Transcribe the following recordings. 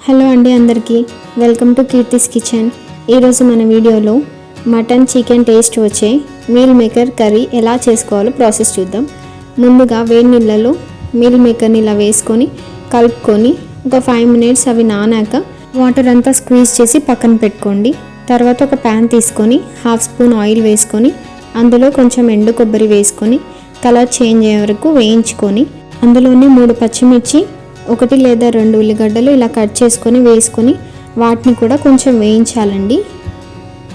Hello అండి అందరికీ welcome to Keerthi's kitchen. ఈరోజు మన వీడియోలో మటన్ చికెన్ టేస్ట్ వచ్చే మీల్ మేకర్ కర్రీ ఎలా చేసుకోవాలో ప్రాసెస్ చూద్దాం. ముందుగా వేడి నీళ్ళలో మీల్ మేకర్ని ఇలా వేసుకొని కలుపుకొని ఒక 5 minutes అవి నానాక వాటర్ అంతా స్క్వీజ్ చేసి పక్కన పెట్టుకోండి. తర్వాత ఒక ప్యాన్ తీసుకొని 1/2 స్పూన్ ఆయిల్ వేసుకొని అందులో కొంచెం ఎండు కొబ్బరి వేసుకొని కలర్ చేంజ్ అయ్యే వరకు వేయించుకొని అందులోనే 3 పచ్చిమిర్చి 1 లేదా 2 ఉల్లిగడ్డలు ఇలా కట్ చేసుకొని వేసుకొని వాటిని కూడా కొంచెం వేయించాలండి.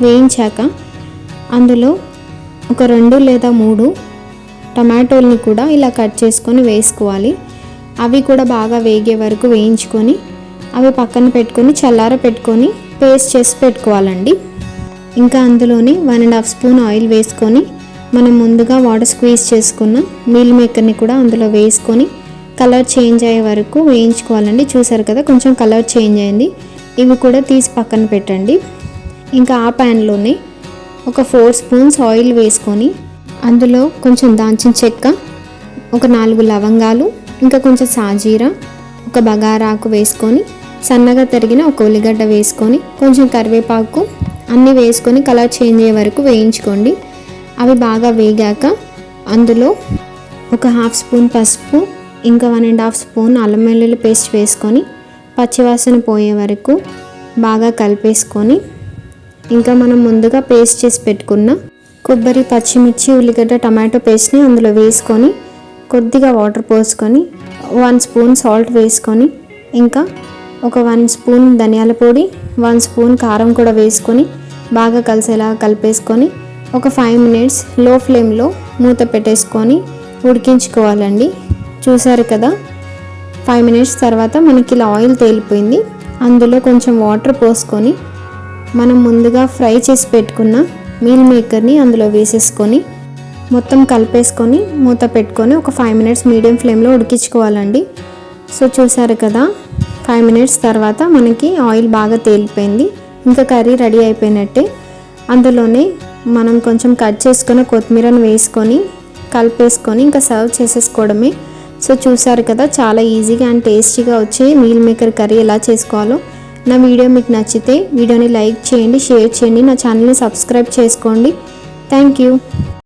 వేయించాక అందులో ఒక 2 లేదా 3 టమాటోల్ని కూడా ఇలా కట్ చేసుకొని వేసుకోవాలి. అవి కూడా బాగా వేగే వరకు వేయించుకొని అవి పక్కన పెట్టుకొని చల్లార పెట్టుకొని పేస్ట్ చేసి పెట్టుకోవాలండి. ఇంకా అందులోనే 1.5 స్పూన్ ఆయిల్ వేసుకొని మనం ముందుగా వాటర్ స్క్వీజ్ చేసుకున్న మీల్ మేకర్ని కూడా అందులో వేసుకొని కలర్ చేంజ్ అయ్యే వరకు వేయించుకోవాలండి. చూసారు కదా, కొంచెం కలర్ చేంజ్ అయింది. ఇవి కూడా తీసి పక్కన పెట్టండి. ఇంకా ఆ ప్యాన్లోనే ఒక 4 స్పూన్స్ ఆయిల్ వేసుకొని అందులో కొంచెం దాల్చిన చెక్క, ఒక 4 లవంగాలు, ఇంకా కొంచెం సాజీరా, ఒక బగారాకు వేసుకొని సన్నగా తరిగిన ఒక ఉల్లిగడ్డ వేసుకొని కొంచెం కరివేపాకు అన్నీ వేసుకొని కలర్ చేంజ్ అయ్యే వరకు వేయించుకోండి. అవి బాగా వేగాక అందులో ఒక 1/2 స్పూన్ పసుపు, ఇంకా 1.5 స్పూన్ అల్లం వెల్లుల్లి పేస్ట్ వేసుకొని పచ్చివాసన పోయే వరకు బాగా కలిపేసుకొని ఇంకా మనం ముందుగా పేస్ట్ చేసి పెట్టుకున్న కొబ్బరి, పచ్చిమిర్చి, ఉల్లిగడ్డ, టమాటో పేస్ట్ని అందులో వేసుకొని కొద్దిగా వాటర్ పోసుకొని 1 స్పూన్ సాల్ట్ వేసుకొని ఇంకా ఒక 1 స్పూన్ ధనియాల పొడి, 1 స్పూన్ కారం కూడా వేసుకొని బాగా కలిసేలా కలిపేసుకొని ఒక 5 minutes లో ఫ్లేమ్లో మూత పెట్టేసుకొని ఉడికించుకోవాలండి. చూసారు కదా, 5 minutes తర్వాత మనకి ఇలా ఆయిల్ తేలిపోయింది. అందులో కొంచెం వాటర్ పోసుకొని మనం ముందుగా ఫ్రై చేసి పెట్టుకున్న మీల్ మేకర్ని అందులో వేసేసుకొని మొత్తం కలిపేసుకొని మూత పెట్టుకొని ఒక 5 minutes మీడియం ఫ్లేమ్లో ఉడికించుకోవాలండి. సో చూసారు కదా, 5 minutes తర్వాత మనకి ఆయిల్ బాగా తేలిపోయింది. ఇంకా కర్రీ రెడీ అయిపోయినట్టే. అందులోనే మనం కొంచెం కట్ చేసుకున్న కొత్తిమీరను వేసుకొని కలిపేసుకొని ఇంకా సర్వ్ చేసేసుకోవడమే. సో చూసారు కదా, చాలా ఈజీగా అండ్ టేస్టీగా వచ్చే మీల్ మేకర్ కర్రీ ఎలా చేసుకోవాలో. నా వీడియో మీకు నచ్చితే వీడియోని లైక్ చేయండి, షేర్ చేయండి, నా ఛానల్ని సబ్స్క్రైబ్ చేసుకోండి. Thank you.